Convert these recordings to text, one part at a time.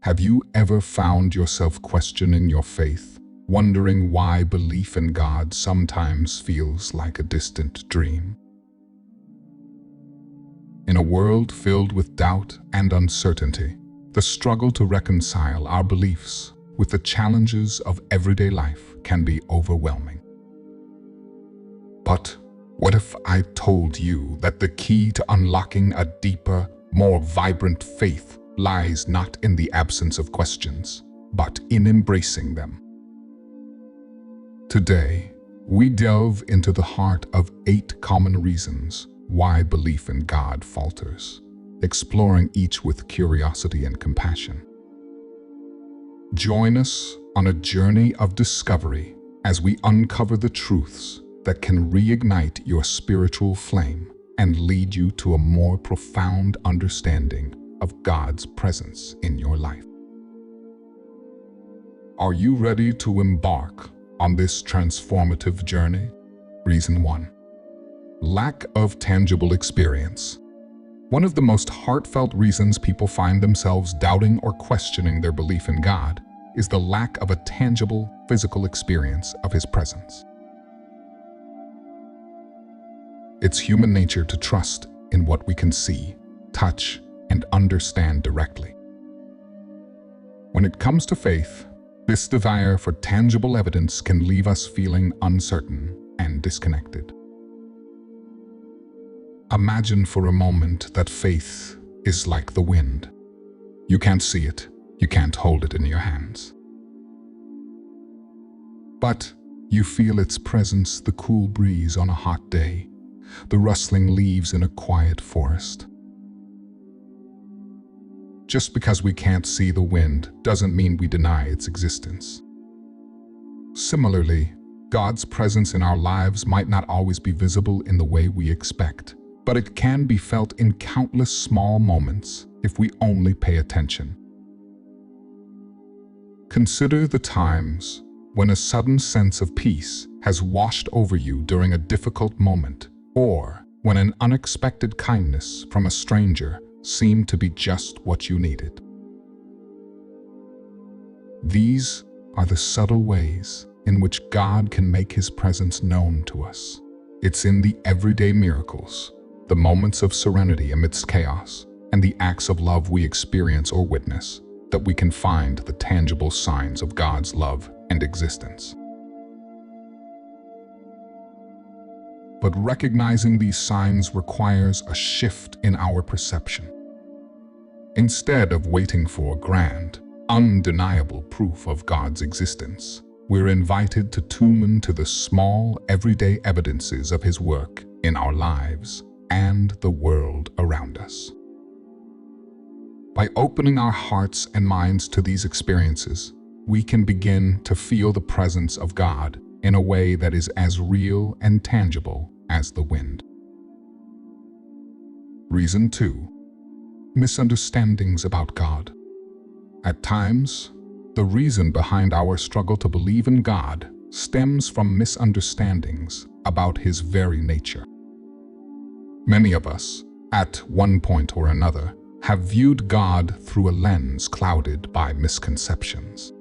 Have you ever found yourself questioning your faith, wondering why belief in God sometimes feels like a distant dream? In a world filled with doubt and uncertainty, the struggle to reconcile our beliefs with the challenges of everyday life can be overwhelming. But what if I told you that the key to unlocking a deeper, more vibrant faith lies not in the absence of questions, but in embracing them? Today, we delve into the heart of 8 common reasons why belief in God falters, exploring each with curiosity and compassion. Join us on a journey of discovery as we uncover the truths that can reignite your spiritual flame and lead you to a more profound understanding of God's presence in your life. Are you ready to embark on this transformative journey? Reason 1. Lack of tangible experience. One of the most heartfelt reasons people find themselves doubting or questioning their belief in God is the lack of a tangible, physical experience of His presence. It's human nature to trust in what we can see, touch, and understand directly. When it comes to faith, this desire for tangible evidence can leave us feeling uncertain and disconnected. Imagine for a moment that faith is like the wind. You can't see it, you can't hold it in your hands. But you feel its presence, the cool breeze on a hot day, the rustling leaves in a quiet forest. Just because we can't see the wind doesn't mean we deny its existence. Similarly, God's presence in our lives might not always be visible in the way we expect, but it can be felt in countless small moments if we only pay attention. Consider the times when a sudden sense of peace has washed over you during a difficult moment, or when an unexpected kindness from a stranger seemed to be just what you needed. These are the subtle ways in which God can make His presence known to us. It's in the everyday miracles, the moments of serenity amidst chaos, and the acts of love we experience or witness that we can find the tangible signs of God's love and existence. But recognizing these signs requires a shift in our perception. Instead of waiting for grand, undeniable proof of God's existence, we're invited to tune into the small, everyday evidences of His work in our lives and the world around us. By opening our hearts and minds to these experiences, we can begin to feel the presence of God in a way that is as real and tangible as the wind. Reason 2. Misunderstandings about God. At times, the reason behind our struggle to believe in God stems from misunderstandings about His very nature. Many of us, at one point or another, have viewed God through a lens clouded by misconceptions.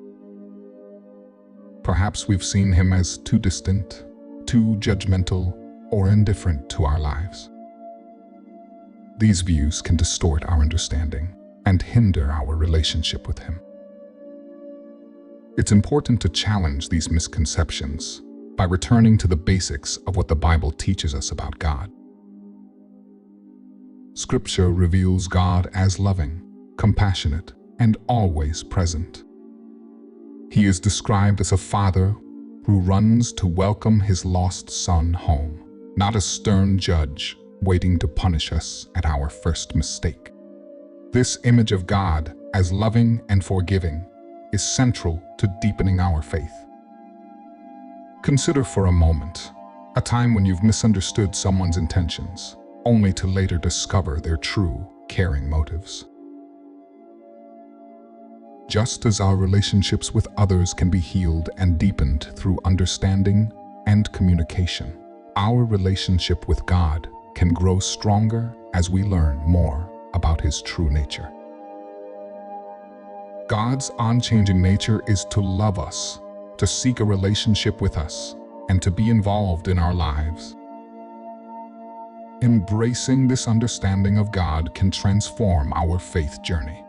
Perhaps we've seen Him as too distant, too judgmental, or indifferent to our lives. These views can distort our understanding and hinder our relationship with Him. It's important to challenge these misconceptions by returning to the basics of what the Bible teaches us about God. Scripture reveals God as loving, compassionate, and always present. He is described as a father who runs to welcome his lost son home, not a stern judge waiting to punish us at our first mistake. This image of God as loving and forgiving is central to deepening our faith. Consider for a moment a time when you've misunderstood someone's intentions, only to later discover their true, caring motives. Just as our relationships with others can be healed and deepened through understanding and communication, our relationship with God can grow stronger as we learn more about His true nature. God's unchanging nature is to love us, to seek a relationship with us, and to be involved in our lives. Embracing this understanding of God can transform our faith journey.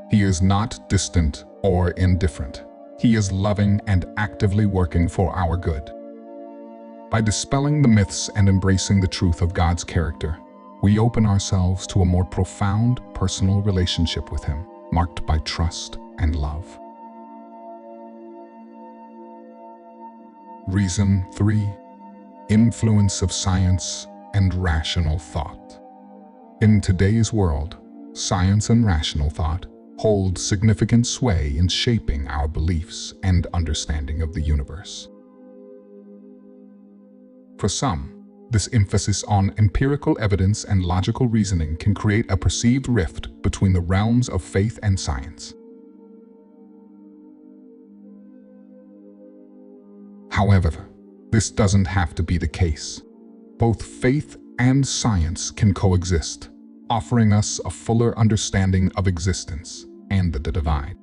He is not distant or indifferent. He is loving and actively working for our good. By dispelling the myths and embracing the truth of God's character, we open ourselves to a more profound personal relationship with Him, marked by trust and love. Reason 3. Influence of science and rational thought. In today's world, science and rational thought hold significant sway in shaping our beliefs and understanding of the universe. For some, this emphasis on empirical evidence and logical reasoning can create a perceived rift between the realms of faith and science. However, this doesn't have to be the case. Both faith and science can coexist, offering us a fuller understanding of existence and the divine.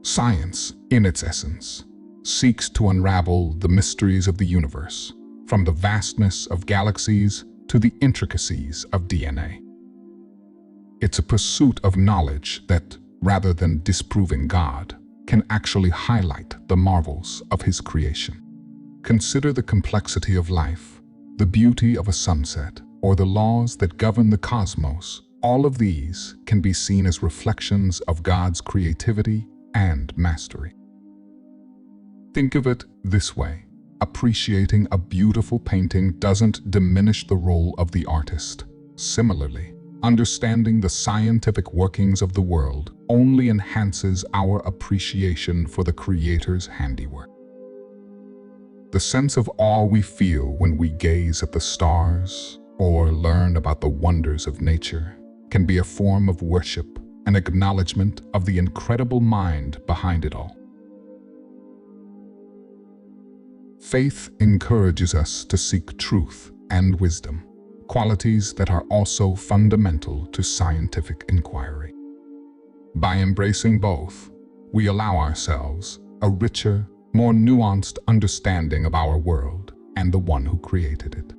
Science, in its essence, seeks to unravel the mysteries of the universe, from the vastness of galaxies to the intricacies of DNA. It's a pursuit of knowledge that, rather than disproving God, can actually highlight the marvels of His creation. Consider the complexity of life, the beauty of a sunset, or the laws that govern the cosmos. All of these can be seen as reflections of God's creativity and mastery. Think of it this way: appreciating a beautiful painting doesn't diminish the role of the artist. Similarly, understanding the scientific workings of the world only enhances our appreciation for the Creator's handiwork. The sense of awe we feel when we gaze at the stars or learn about the wonders of nature can be a form of worship, an acknowledgement of the incredible mind behind it all. Faith encourages us to seek truth and wisdom, qualities that are also fundamental to scientific inquiry. By embracing both, we allow ourselves a richer, more nuanced understanding of our world and the one who created it.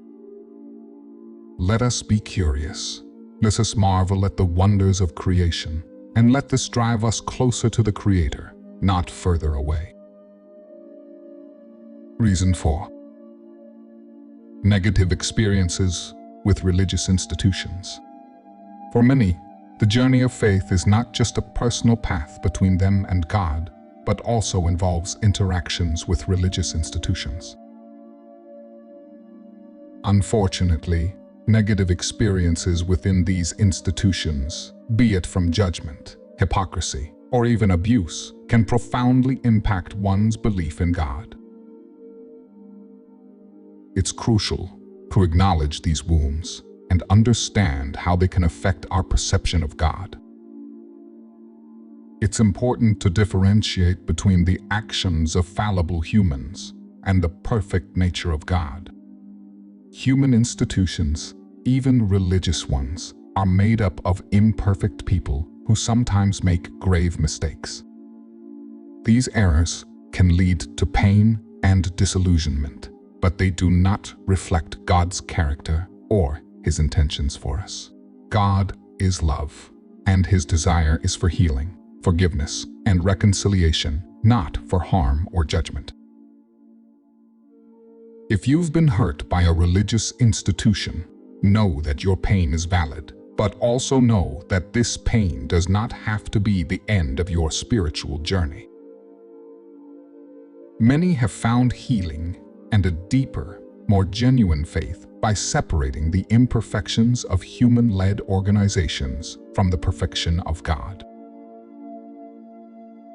Let us be curious. Let us marvel at the wonders of creation, and let this drive us closer to the Creator, not further away. Reason 4. Negative experiences with religious institutions. For many, the journey of faith is not just a personal path between them and God, but also involves interactions with religious institutions. Unfortunately, negative experiences within these institutions, be it from judgment, hypocrisy, or even abuse, can profoundly impact one's belief in God. It's crucial to acknowledge these wounds and understand how they can affect our perception of God. It's important to differentiate between the actions of fallible humans and the perfect nature of God. Human institutions, even religious ones, are made up of imperfect people who sometimes make grave mistakes. These errors can lead to pain and disillusionment, but they do not reflect God's character or His intentions for us. God is love, and His desire is for healing, forgiveness, and reconciliation, not for harm or judgment. If you've been hurt by a religious institution, know that your pain is valid, but also know that this pain does not have to be the end of your spiritual journey. Many have found healing and a deeper, more genuine faith by separating the imperfections of human-led organizations from the perfection of God.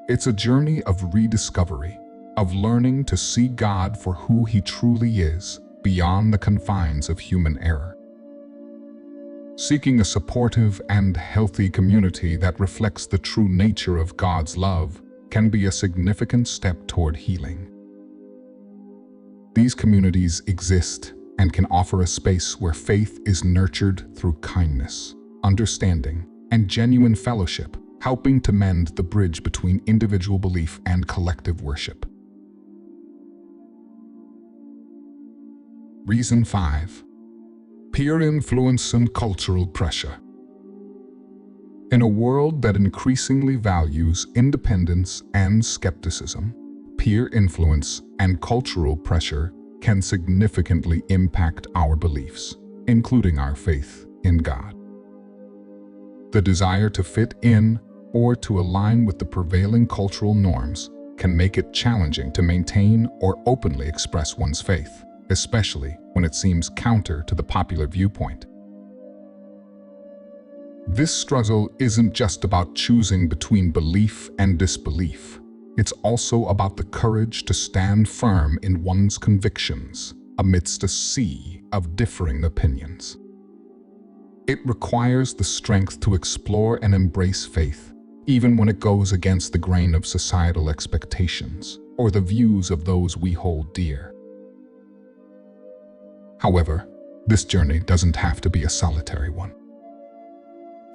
It's a journey of rediscovery, of learning to see God for who He truly is, beyond the confines of human error. Seeking a supportive and healthy community that reflects the true nature of God's love can be a significant step toward healing. These communities exist and can offer a space where faith is nurtured through kindness, understanding, and genuine fellowship, helping to mend the bridge between individual belief and collective worship. Reason 5. Peer influence and cultural pressure. In a world that increasingly values independence and skepticism, peer influence and cultural pressure can significantly impact our beliefs, including our faith in God. The desire to fit in or to align with the prevailing cultural norms can make it challenging to maintain or openly express one's faith, especially when it seems counter to the popular viewpoint. This struggle isn't just about choosing between belief and disbelief. It's also about the courage to stand firm in one's convictions amidst a sea of differing opinions. It requires the strength to explore and embrace faith, even when it goes against the grain of societal expectations or the views of those we hold dear. However, this journey doesn't have to be a solitary one.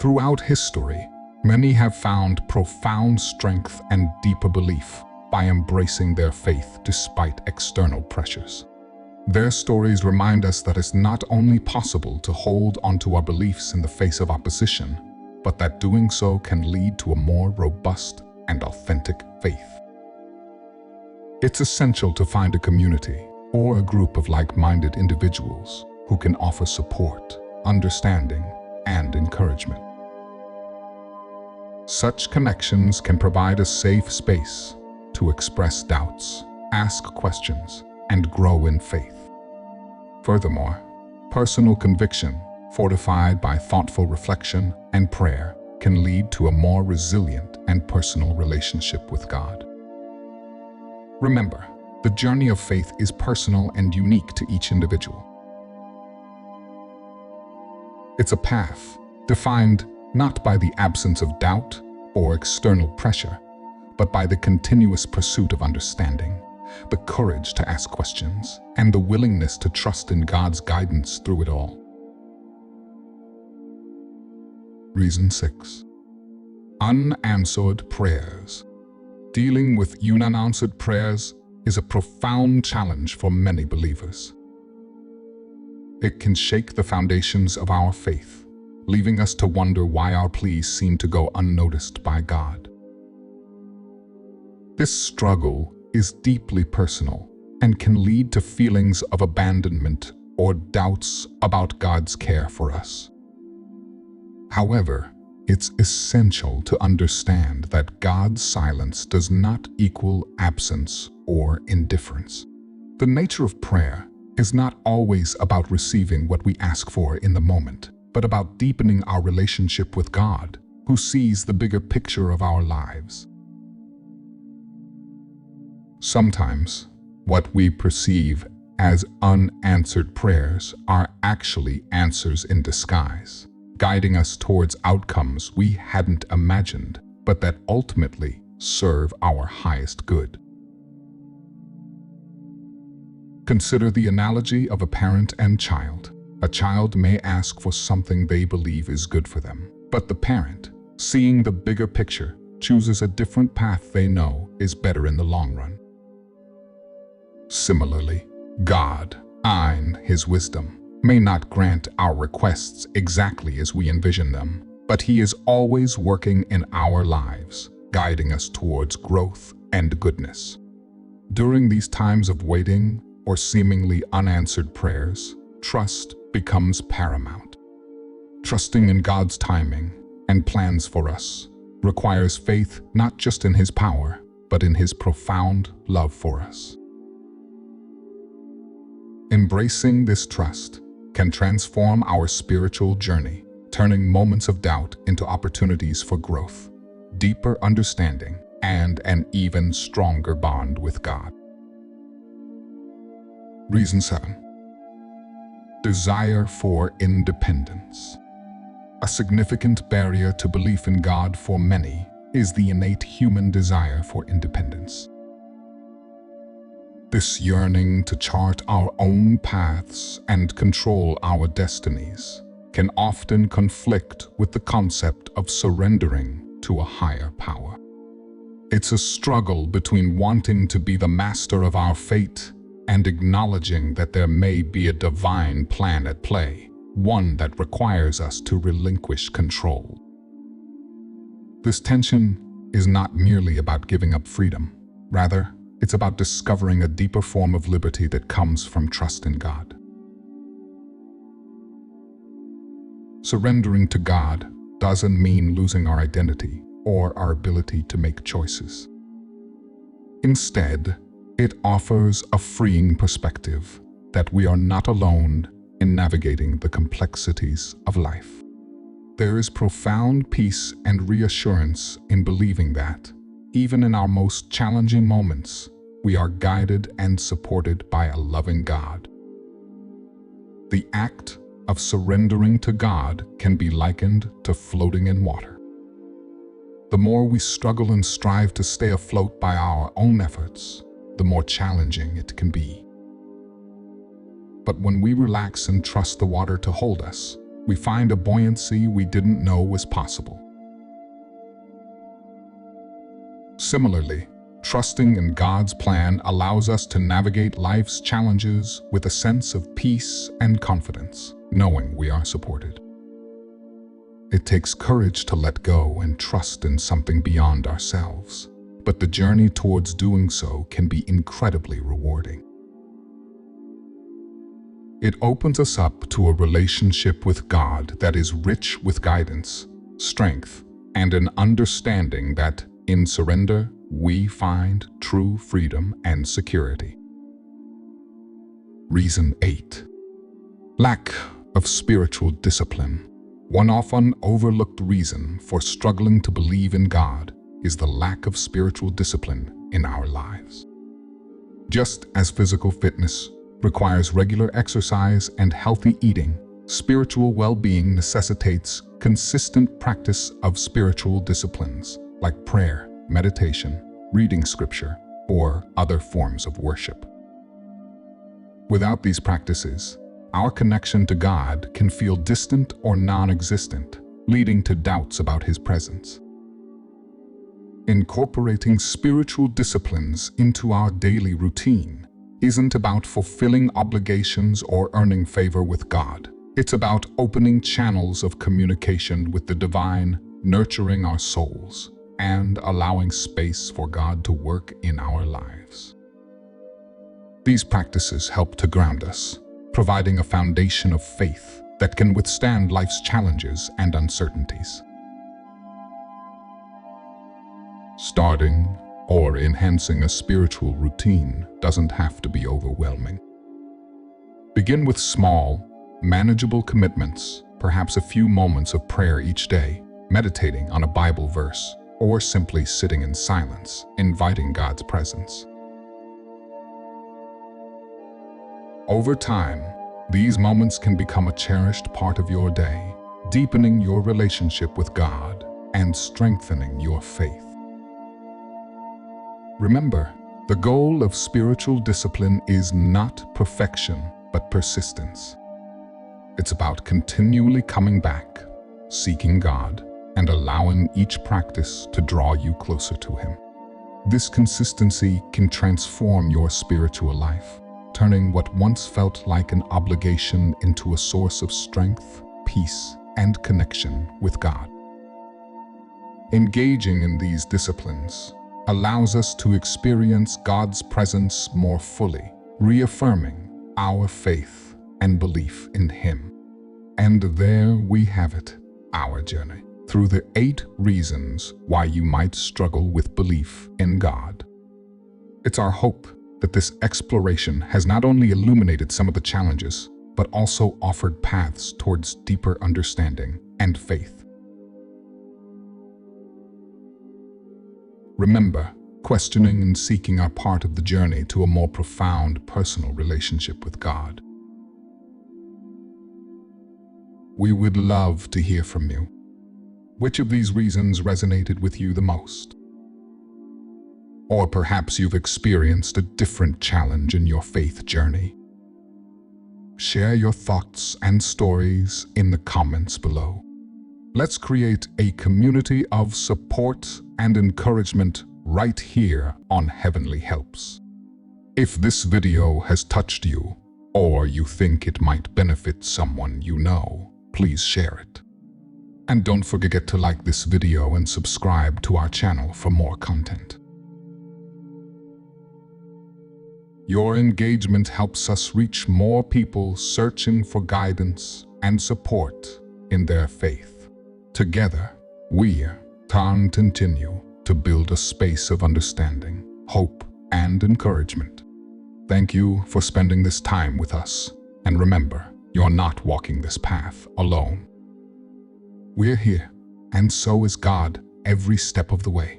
Throughout history, many have found profound strength and deeper belief by embracing their faith despite external pressures. Their stories remind us that it's not only possible to hold onto our beliefs in the face of opposition, but that doing so can lead to a more robust and authentic faith. It's essential to find a community or a group of like-minded individuals who can offer support, understanding, and encouragement. Such connections can provide a safe space to express doubts, ask questions, and grow in faith. Furthermore, personal conviction, fortified by thoughtful reflection and prayer, can lead to a more resilient and personal relationship with God. Remember, the journey of faith is personal and unique to each individual. It's a path defined not by the absence of doubt or external pressure, but by the continuous pursuit of understanding, the courage to ask questions, and the willingness to trust in God's guidance through it all. Reason 6. Unanswered prayers. Dealing with unanswered prayers is a profound challenge for many believers. It can shake the foundations of our faith, leaving us to wonder why our pleas seem to go unnoticed by God. This struggle is deeply personal and can lead to feelings of abandonment or doubts about God's care for us. However, it's essential to understand that God's silence does not equal absence or indifference. The nature of prayer is not always about receiving what we ask for in the moment, but about deepening our relationship with God, who sees the bigger picture of our lives. Sometimes, what we perceive as unanswered prayers are actually answers in disguise, guiding us towards outcomes we hadn't imagined, but that ultimately serve our highest good. Consider the analogy of a parent and child. A child may ask for something they believe is good for them, but the parent, seeing the bigger picture, chooses a different path they know is better in the long run. Similarly, God, in His wisdom, may not grant our requests exactly as we envision them, but He is always working in our lives, guiding us towards growth and goodness. During these times of waiting or seemingly unanswered prayers, trust becomes paramount. Trusting in God's timing and plans for us requires faith not just in His power, but in His profound love for us. Embracing this trust can transform our spiritual journey, turning moments of doubt into opportunities for growth, deeper understanding, and an even stronger bond with God. Reason 7. Desire for independence. A significant barrier to belief in God for many is the innate human desire for independence. This yearning to chart our own paths and control our destinies can often conflict with the concept of surrendering to a higher power. It's a struggle between wanting to be the master of our fate and acknowledging that there may be a divine plan at play, one that requires us to relinquish control. This tension is not merely about giving up freedom. Rather, it's about discovering a deeper form of liberty that comes from trust in God. Surrendering to God doesn't mean losing our identity or our ability to make choices. Instead, it offers a freeing perspective that we are not alone in navigating the complexities of life. There is profound peace and reassurance in believing that, even in our most challenging moments, we are guided and supported by a loving God. The act of surrendering to God can be likened to floating in water. The more we struggle and strive to stay afloat by our own efforts, the more challenging it can be. But when we relax and trust the water to hold us, we find a buoyancy we didn't know was possible. Similarly, trusting in God's plan allows us to navigate life's challenges with a sense of peace and confidence, knowing we are supported. It takes courage to let go and trust in something beyond ourselves, but the journey towards doing so can be incredibly rewarding. It opens us up to a relationship with God that is rich with guidance, strength, and an understanding that, in surrender, we find true freedom and security. Reason 8. Lack of spiritual discipline. One often overlooked reason for struggling to believe in God is the lack of spiritual discipline in our lives. Just as physical fitness requires regular exercise and healthy eating, spiritual well-being necessitates consistent practice of spiritual disciplines like prayer, meditation, reading scripture, or other forms of worship. Without these practices, our connection to God can feel distant or non-existent, leading to doubts about His presence. Incorporating spiritual disciplines into our daily routine isn't about fulfilling obligations or earning favor with God. It's about opening channels of communication with the divine, nurturing our souls, and allowing space for God to work in our lives. These practices help to ground us, providing a foundation of faith that can withstand life's challenges and uncertainties. Starting or enhancing a spiritual routine doesn't have to be overwhelming. Begin with small, manageable commitments, perhaps a few moments of prayer each day, meditating on a Bible verse, or simply sitting in silence, inviting God's presence. Over time, these moments can become a cherished part of your day, deepening your relationship with God and strengthening your faith. Remember, the goal of spiritual discipline is not perfection, but persistence. It's about continually coming back, seeking God, and allowing each practice to draw you closer to Him. This consistency can transform your spiritual life, turning what once felt like an obligation into a source of strength, peace, and connection with God. Engaging in these disciplines allows us to experience God's presence more fully, reaffirming our faith and belief in Him. And there we have it, our journey through the 8 reasons why you might struggle with belief in God. It's our hope that this exploration has not only illuminated some of the challenges, but also offered paths towards deeper understanding and faith. Remember, questioning and seeking are part of the journey to a more profound personal relationship with God. We would love to hear from you. Which of these reasons resonated with you the most? Or perhaps you've experienced a different challenge in your faith journey. Share your thoughts and stories in the comments below. Let's create a community of support and encouragement right here on Heavenly Helps. If this video has touched you, or you think it might benefit someone you know, please share it. And don't forget to like this video and subscribe to our channel for more content. Your engagement helps us reach more people searching for guidance and support in their faith. Together, we can continue to build a space of understanding, hope, and encouragement. Thank you for spending this time with us, and remember, you're not walking this path alone. We're here, and so is God every step of the way.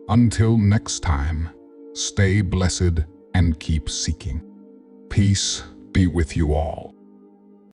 Until next time, stay blessed and keep seeking. Peace be with you all.